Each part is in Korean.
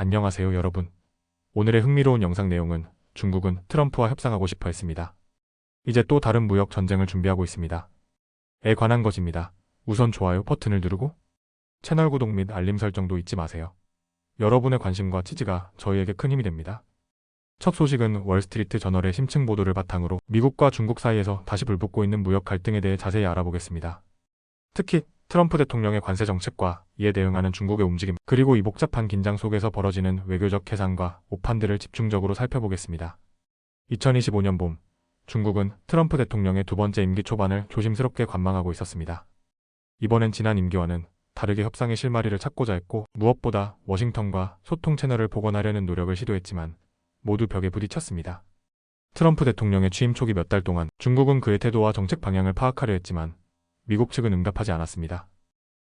안녕하세요 여러분. 오늘의 흥미로운 영상 내용은 중국은 트럼프와 협상하고 싶어 했습니다. 이제 또 다른 무역 전쟁을 준비하고 있습니다. 에 관한 것입니다. 우선 좋아요 버튼을 누르고 채널 구독 및 알림 설정도 잊지 마세요. 여러분의 관심과 지지가 저희에게 큰 힘이 됩니다. 첫 소식은 월스트리트 저널의 심층 보도를 바탕으로 미국과 중국 사이에서 다시 불붙고 있는 무역 갈등에 대해 자세히 알아보겠습니다. 특히 트럼프 대통령의 관세 정책과 이에 대응하는 중국의 움직임, 그리고 이 복잡한 긴장 속에서 벌어지는 외교적 해상과 오판들을 집중적으로 살펴보겠습니다. 2025년 봄, 중국은 트럼프 대통령의 두 번째 임기 초반을 조심스럽게 관망하고 있었습니다. 이번엔 지난 임기와는 다르게 협상의 실마리를 찾고자 했고, 무엇보다 워싱턴과 소통 채널을 복원하려는 노력을 시도했지만 모두 벽에 부딪혔습니다. 트럼프 대통령의 취임 초기 몇 달 동안 중국은 그의 태도와 정책 방향을 파악하려 했지만 미국 측은 응답하지 않았습니다.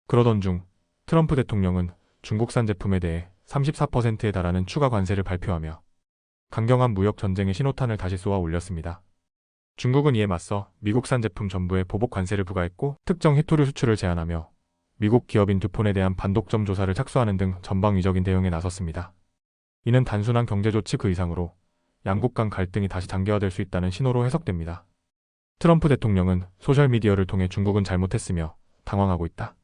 그러던 중 트럼프 대통령은 중국산 제품에 대해 34%에 달하는 추가 관세를 발표하며 강경한 무역 전쟁의 신호탄을 다시 쏘아 올렸습니다. 중국은 이에 맞서 미국산 제품 전부에 보복 관세를 부과했고, 특정 히토류 수출을 제한하며 미국 기업인 듀폰에 대한 반독점 조사를 착수하는 등 전방위적인 대응에 나섰습니다. 이는 단순한 경제 조치 그 이상으로 양국 간 갈등이 다시 장기화될 수 있다는 신호로 해석됩니다. 트럼프 대통령은 소셜미디어를 통해 중국은 잘못했으며 당황하고 있다.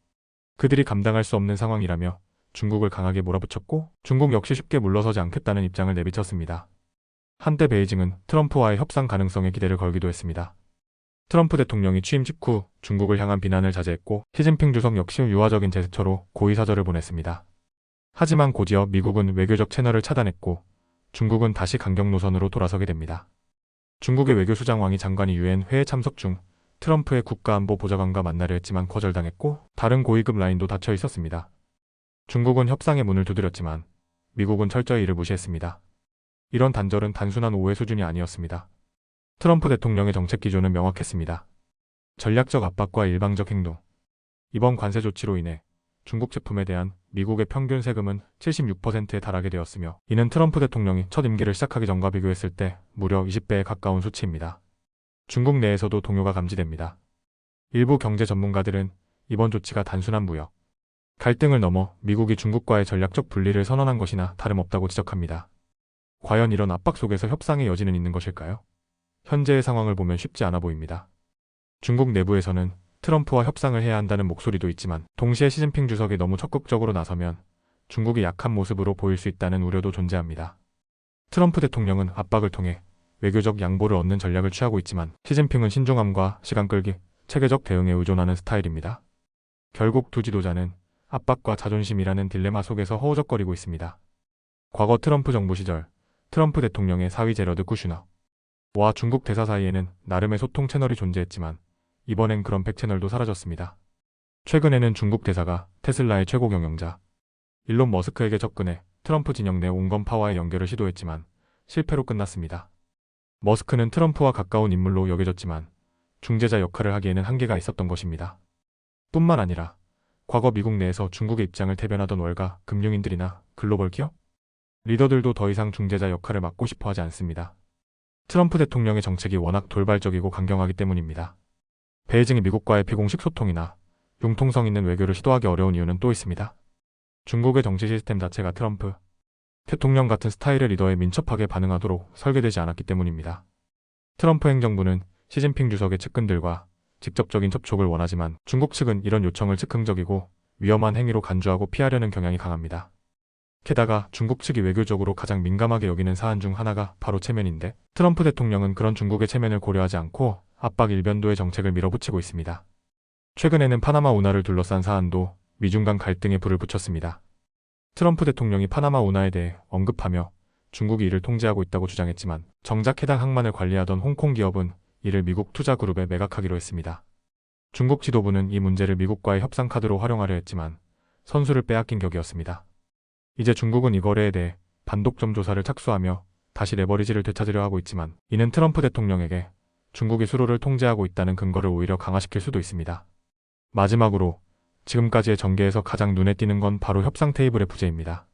그들이 감당할 수 없는 상황이라며 중국을 강하게 몰아붙였고, 중국 역시 쉽게 물러서지 않겠다는 입장을 내비쳤습니다. 한때 베이징은 트럼프와의 협상 가능성에 기대를 걸기도 했습니다. 트럼프 대통령이 취임 직후 중국을 향한 비난을 자제했고, 시진핑 주석 역시 유화적인 제스처로 고의사절을 보냈습니다. 하지만 곧이어 미국은 외교적 채널을 차단했고 중국은 다시 강경 노선으로 돌아서게 됩니다. 중국의 외교수장왕이 장관이 유엔 회에 참석 중 트럼프의 국가안보 보좌관과 만나려 했지만 거절당했고, 다른 고위급 라인도 닫혀 있었습니다. 중국은 협상의 문을 두드렸지만 미국은 철저히 이를 무시했습니다. 이런 단절은 단순한 오해 수준이 아니었습니다. 트럼프 대통령의 정책 기조는 명확했습니다. 전략적 압박과 일방적 행동. 이번 관세 조치로 인해 중국 제품에 대한 미국의 평균 세금은 76%에 달하게 되었으며, 이는 트럼프 대통령이 첫 임기를 시작하기 전과 비교했을 때 무려 20배에 가까운 수치입니다. 중국 내에서도 동요가 감지됩니다. 일부 경제 전문가들은 이번 조치가 단순한 무역 갈등을 넘어 미국이 중국과의 전략적 분리를 선언한 것이나 다름없다고 지적합니다. 과연 이런 압박 속에서 협상의 여지는 있는 것일까요? 현재의 상황을 보면 쉽지 않아 보입니다. 중국 내부에서는 트럼프와 협상을 해야 한다는 목소리도 있지만, 동시에 시진핑 주석이 너무 적극적으로 나서면 중국이 약한 모습으로 보일 수 있다는 우려도 존재합니다. 트럼프 대통령은 압박을 통해 외교적 양보를 얻는 전략을 취하고 있지만, 시진핑은 신중함과 시간 끌기, 체계적 대응에 의존하는 스타일입니다. 결국 두 지도자는 압박과 자존심이라는 딜레마 속에서 허우적거리고 있습니다. 과거 트럼프 정부 시절 트럼프 대통령의 사위 제러드 쿠슈너와 중국 대사 사이에는 나름의 소통 채널이 존재했지만, 이번엔 그런 백채널도 사라졌습니다. 최근에는 중국 대사가 테슬라의 최고 경영자 일론 머스크에게 접근해 트럼프 진영 내 온건파와의 연결을 시도했지만 실패로 끝났습니다. 머스크는 트럼프와 가까운 인물로 여겨졌지만 중재자 역할을 하기에는 한계가 있었던 것입니다. 뿐만 아니라 과거 미국 내에서 중국의 입장을 대변하던 월가 금융인들이나 글로벌 기업 리더들도 더 이상 중재자 역할을 맡고 싶어 하지 않습니다. 트럼프 대통령의 정책이 워낙 돌발적이고 강경하기 때문입니다. 베이징이 미국과의 비공식 소통이나 융통성 있는 외교를 시도하기 어려운 이유는 또 있습니다. 중국의 정치 시스템 자체가 트럼프 대통령 같은 스타일의 리더에 민첩하게 반응하도록 설계되지 않았기 때문입니다. 트럼프 행정부는 시진핑 주석의 측근들과 직접적인 접촉을 원하지만, 중국 측은 이런 요청을 즉흥적이고 위험한 행위로 간주하고 피하려는 경향이 강합니다. 게다가 중국 측이 외교적으로 가장 민감하게 여기는 사안 중 하나가 바로 체면인데, 트럼프 대통령은 그런 중국의 체면을 고려하지 않고 압박 일변도의 정책을 밀어붙이고 있습니다. 최근에는 파나마 운하를 둘러싼 사안도 미중 간 갈등에 불을 붙였습니다. 트럼프 대통령이 파나마 운하에 대해 언급하며 중국이 이를 통제하고 있다고 주장했지만, 정작 해당 항만을 관리하던 홍콩 기업은 이를 미국 투자그룹에 매각하기로 했습니다. 중국 지도부는 이 문제를 미국과의 협상 카드로 활용하려 했지만 선수를 빼앗긴 격이었습니다. 이제 중국은 이 거래에 대해 반독점 조사를 착수하며 다시 레버리지를 되찾으려 하고 있지만, 이는 트럼프 대통령에게 중국이 수로를 통제하고 있다는 근거를 오히려 강화시킬 수도 있습니다. 마지막으로 지금까지의 전개에서 가장 눈에 띄는 건 바로 협상 테이블의 부재입니다.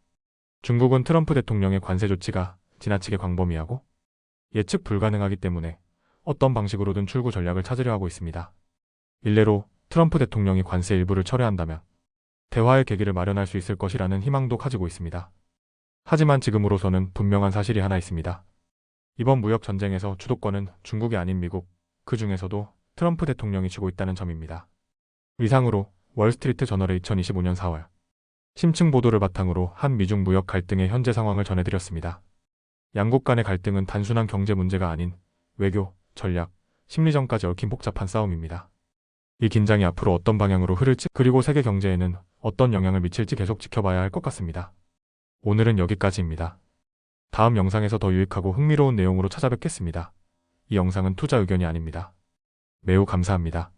중국은 트럼프 대통령의 관세 조치가 지나치게 광범위하고 예측 불가능하기 때문에 어떤 방식으로든 출구 전략을 찾으려 하고 있습니다. 일례로 트럼프 대통령이 관세 일부를 철회한다면 대화의 계기를 마련할 수 있을 것이라는 희망도 가지고 있습니다. 하지만 지금으로서는 분명한 사실이 하나 있습니다. 이번 무역 전쟁에서 주도권은 중국이 아닌 미국, 그 중에서도 트럼프 대통령이 쥐고 있다는 점입니다. 이상으로 월스트리트 저널의 2025년 4월 심층 보도를 바탕으로 한 미중 무역 갈등의 현재 상황을 전해드렸습니다. 양국 간의 갈등은 단순한 경제 문제가 아닌 외교, 전략, 심리전까지 얽힌 복잡한 싸움입니다. 이 긴장이 앞으로 어떤 방향으로 흐를지, 그리고 세계 경제에는 어떤 영향을 미칠지 계속 지켜봐야 할 것 같습니다. 오늘은 여기까지입니다. 다음 영상에서 더 유익하고 흥미로운 내용으로 찾아뵙겠습니다. 이 영상은 투자 의견이 아닙니다. 매우 감사합니다.